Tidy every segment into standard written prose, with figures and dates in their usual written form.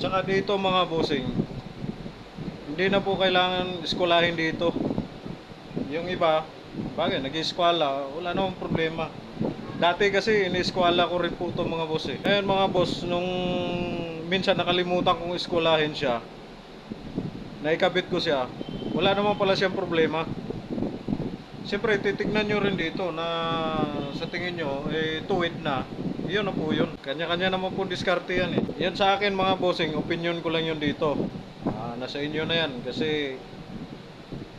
Tsaka dito mga bossing, hindi na po kailangan eskwelahin dito. Yung iba, bagay, nag-eskwela, wala namang problema. Dati kasi ini-eskwela ko rin po itong mga boss eh. Ngayon mga boss, nung minsan nakalimutan kong eskwelahin siya, naikabit ko siya, wala naman pala siyang problema. Siyempre, titignan nyo rin dito na sa tingin nyo, tuwid na. Yun na po yun. Kanya-kanya naman po diskarte yan eh. Yan sa akin mga bossing, opinion ko lang yun dito. Nasa inyo na yan kasi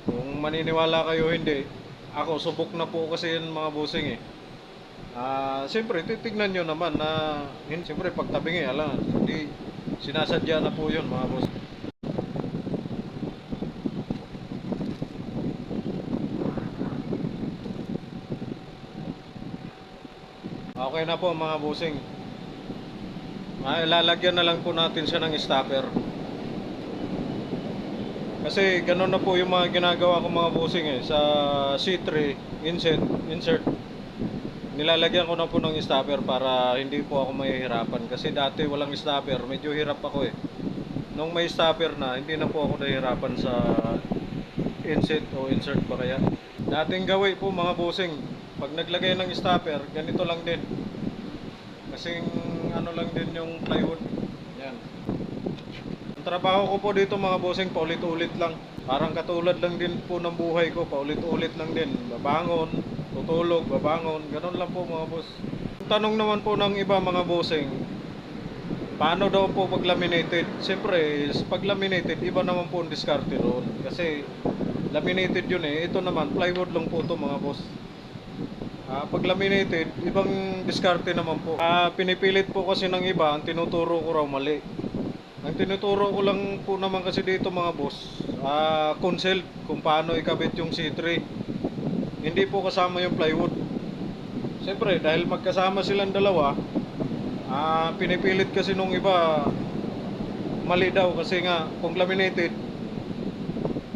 kung maniniwala kayo hindi, ako subok na po kasi yan mga bossing eh. Siyempre, titignan nyo naman na, siyempre pagtabingi, alam, hindi sinasadya na po yun mga boss. Okay na po mga bossing. Ilalagyan na lang po natin siya ng stopper. Kasi ganun na po yung mga ginagawa ko mga bossing eh. Sa C3, insert. Nilalagyan ko na po ng stopper para hindi po ako mahihirapan. Kasi dati walang stopper, medyo hirap ako eh. Nung may stopper na, hindi na po ako nahihirapan sa insert o insert pa kaya. Dating gawi po mga bossing, pag naglagay ng stopper, ganito lang din. Kasing ano lang din yung plywood. Yan. Ang trabaho ko po dito mga bossing, paulit-ulit lang. Parang katulad lang din po ng buhay ko, paulit-ulit lang din. Babangon, tutulog, babangon, ganun lang po mga boss. Tanong naman po ng iba mga bossing, paano daw po pag laminated? Siyempre, pag laminated, iba naman po ang diskarte roon. Kasi laminated yun eh. Ito naman, plywood lang po ito mga boss. Pag laminated, ibang diskarte naman po. Pinipilit po kasi ng iba, ang tinuturo ko raw mali. Ang tinuturo ko lang po naman kasi dito mga boss, consult kung paano ikabit yung C3. Hindi po kasama yung plywood. Siyempre, dahil magkasama silang dalawa, pinipilit kasi nung iba, mali daw kasi nga, kung laminated,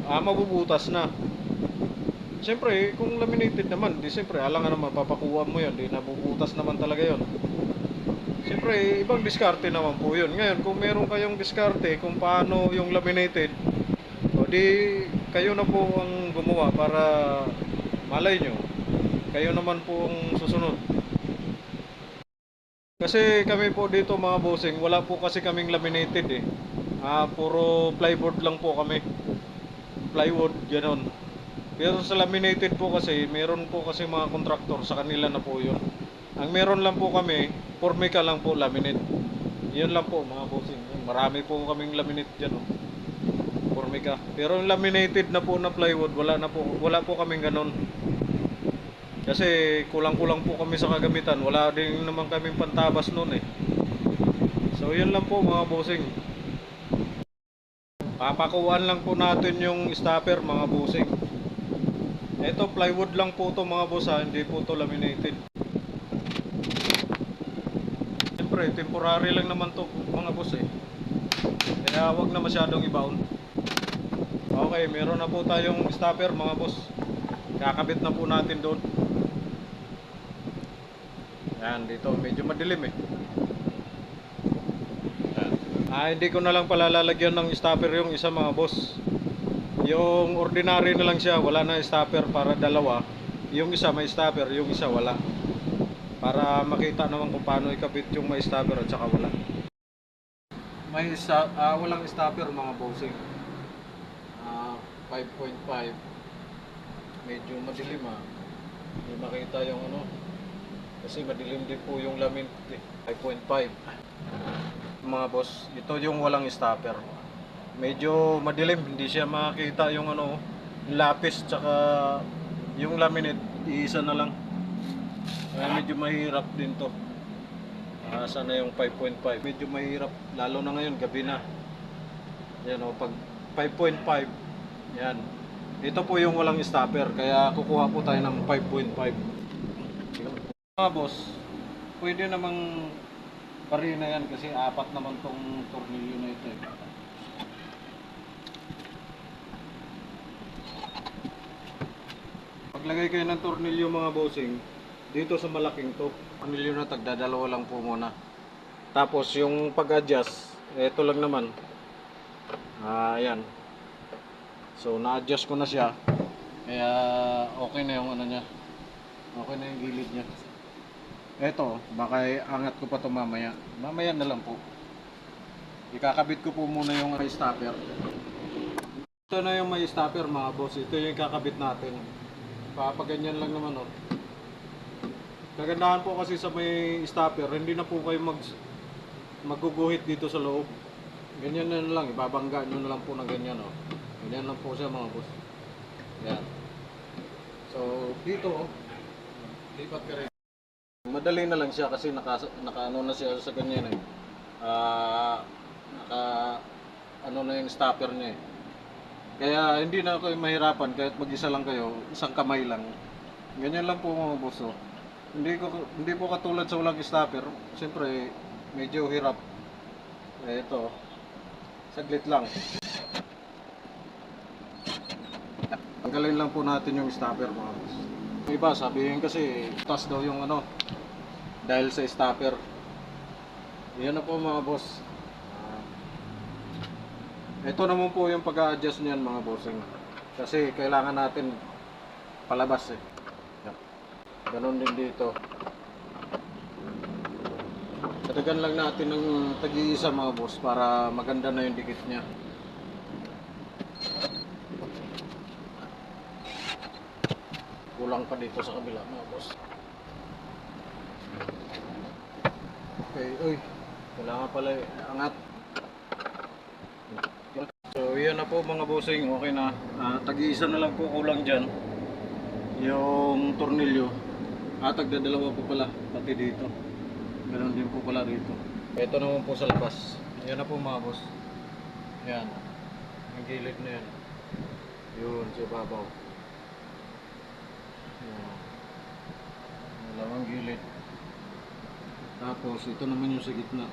mabubutas na. Siyempre, kung laminated naman, di siyempre, alangan naman, papakuha mo yan, di nabubutas naman talaga yon. Siyempre, ibang diskarte naman po yun. Ngayon, kung meron kayong diskarte kung paano yung laminated, o di, kayo na po ang gumawa para malay nyo. Kayo naman po ang susunod. Kasi kami po dito mga bossing, wala po kasi kaming laminated eh. Puro plywood lang po kami. Plywood, gano'n. Pero sa laminated po kasi, meron po kasi mga kontraktor sa kanila na po yun. Ang meron lang po kami, Formica lang po laminate. Yun lang po mga bossing. Marami po kaming laminate dyan oh. Formica. Pero yung laminated na po na plywood, wala po kaming ganun. Kasi kulang-kulang po kami sa kagamitan. Wala din naman kaming pantabas noon eh. So yun lang po mga bossing. Papakuan lang po natin yung stopper mga bossing. Ito plywood lang po to mga boss hindi po to laminated. Siyempre temporary lang naman to mga boss eh. Kaya wag na masyadong i-bound. Okay, meron na po tayong stopper mga boss. Kakabit na po natin doon. Yan, dito medyo madilim eh. Yan. Hindi ko na lang pala lalagyan ng stopper yung isa mga boss. Yung ordinary na lang siya, wala na stopper para dalawa. Yung isa may stopper, yung isa wala. Para makita naman kung paano ikabit yung may stopper at saka wala. Walang stopper mga bossing. 5.5. Medyo madilim Hindi makita yung ano. Kasi madilim din po yung lamin. 5.5. Mga boss, ito yung walang stopper. Medyo madilim, hindi siya makita yung ano, lapis tsaka yung laminate, iisa na lang. Kaya medyo mahirap din to. Sana yung 5.5, medyo mahirap lalo na ngayon, gabi na. Yan pag 5.5, yan. Ito po yung walang stopper, kaya kukuha po tayo ng 5.5. Mga boss, pwede namang parina yan kasi apat naman tong tornilyo na ito eh. Maglagay kayo ng tornilyo mga bossing dito sa malaking to. Tornilyo na tagdadalawa lang po muna. Tapos yung pag-adjust, Ito lang naman. Ayan. So, na-adjust ko na siya. Kaya, okay na yung ano niya. Okay na yung gilid niya. Ito, baka angat ko pa ito mamaya. Mamaya na lang po. Ikakabit ko po muna yung may stopper. Ito na yung may stopper mga boss. Ito yung ikakabit natin. Papaganyan lang naman oh. Kagandahan po kasi sa may stopper, hindi na po kayo maguguhit dito sa loob. Ganyan na lang, ibabangga nyo na lang po ng ganyan oh. Ganyan lang po siya mga boss. Yan. So, dito oh. Lipat ka rin. Madali na lang siya kasi naka ano na siya sa ganyan eh. Naka ano na yung stopper niya eh. Kaya hindi na ako mahirapan kahit mag-isa lang kayo, isang kamay lang. Ganyan lang po mga boss oh. Hindi po katulad sa walang stopper. Siyempre medyo hirap. Ito. Saglit lang. Tanggalin lang po natin yung stopper mga boss. Yung iba sabihin kasi taas daw yung ano dahil sa stopper. Yan na po mga boss. Ito naman po yung pag-a-adjust niyan mga bossing. Kasi kailangan natin palabas eh. Ganon din dito. Dagdagan lang natin ng tag-iisa mga boss para maganda na yung dikit niya. Kulang pa dito sa kabila mga boss. Okay, uy. Kailangan pala angat. So yan na po mga bossing, okay na. Tag-iisa na lang po kulang dyan. Yung tornilyo. Tagdadalawa po pala, pati dito. Meron din po pala dito. Ito naman po sa labas. Yan na po mga boss. Yan. Yung gilid na yan. Yun, sa babaw. Yan. Dalawang gilid. Tapos ito naman yung sa gitna.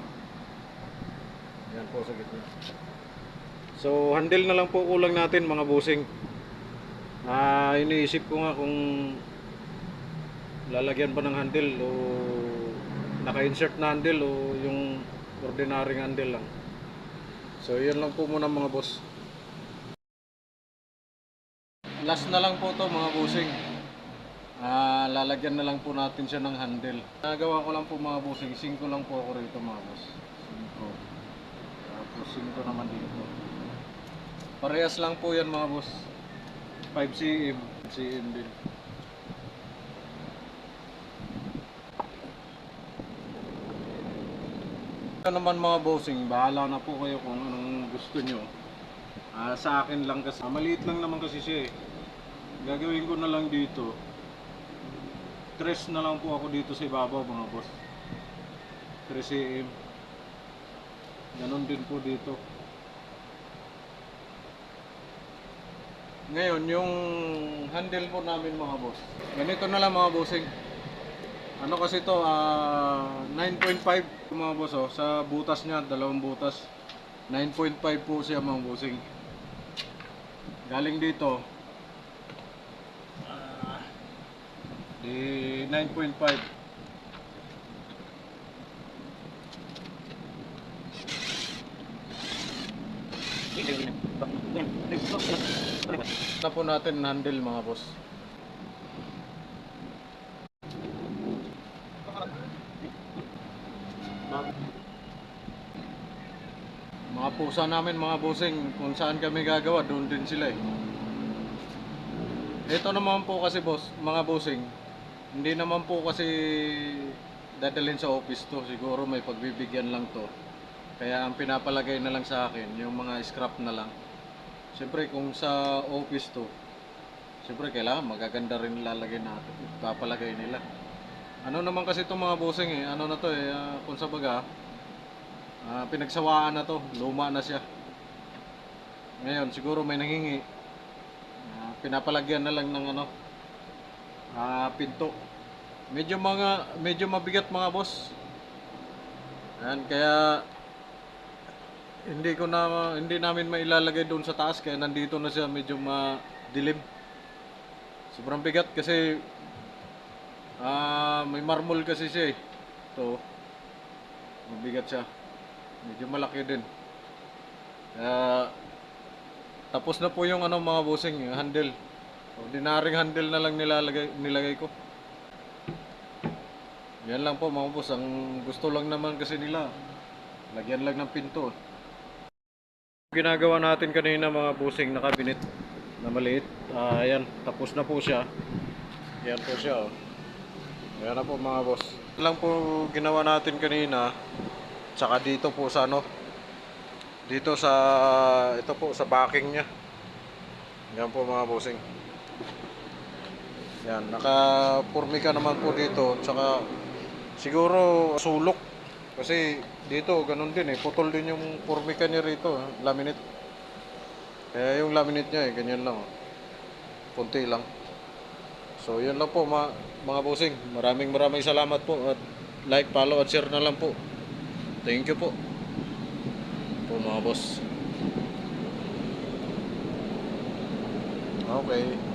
Yan po sa gitna. So handle na lang po kulang natin mga bossing. Iniisip ko nga kung lalagyan pa ng handle o naka-insert na handle o yung ordinary handle lang. So yan lang po muna mga boss. Last na lang po to mga bossing. Lalagyan na lang po natin siya ng handle. Nagawa ko lang po mga bossing, 5 lang po ako rito mga boss. 5. Tapos 5 naman dito. Parehas lang po yan mga boss. 5 cm, cm din. Ito naman mga bossing, bahala na po kayo kung anong gusto nyo. Sa akin lang kasi, maliit lang naman kasi siya eh. Gagawin ko na lang dito. Tres na lang po ako dito sa ibabaw mga boss. 3 cm. Ganon din po dito. Ngayon, yung handle po namin mga boss. Ganito na lang mga bossing. Ano kasi to 9.5 mga boss oh. Sa butas niya, dalawang butas. 9.5 po siya mga bossing. Galing dito. Di 9.5. Na po natin handle mga boss. Mga pusa namin mga bossing, kung saan kami gagawa, doon din sila eh. Ito naman po kasi boss, mga bossing, hindi naman po kasi dadalhin sa office to, siguro may pagbibigyan lang to. Kaya ang pinapalagay na lang sa akin, yung mga scrap na lang. Siyempre kung sa office to, siyempre kailangan magaganda rin lalagay natin, papalagay nila. Ano naman kasi itong mga bossing eh, ano na to eh, kung sa baga, pinagsawaan na to, luma na siya. Ngayon siguro may nanghingi, pinapalagyan na lang ng ano, pinto. Medyo mabigat mga boss. Ayan, kaya hindi namin mailalagay doon sa taas kaya nandito na siya medyo madilim. Sobrang bigat kasi may marmol kasi siya eh. Ito, mabigat siya. Medyo malaki din. Kaya tapos na po yung ano mga bossing, yung handle. Ordinaryong handle na lang nilagay ko. Yan lang po mga boss, ang gusto lang naman kasi nila, lagyan lang ng pinto. Ginagawa natin kanina mga bossing na cabinet na maliit. Ayan, tapos na po siya. Yan po siya oh. Ayan na po mga boss. Yan lang po ginawa natin kanina. Tsaka dito po sa ano, dito sa, ito po sa backing nya. Yan po mga bossing. Yan, naka-purmika naman po dito. Tsaka siguro sulok. Kasi dito ganun din putol din yung purmika niya rito, laminate. Kaya yung laminate niya ganyan lang. Kunti lang. So yun lang po mga bossing. Maraming salamat po at like, follow at share na lang po. Thank you po. Po mga boss. Okay.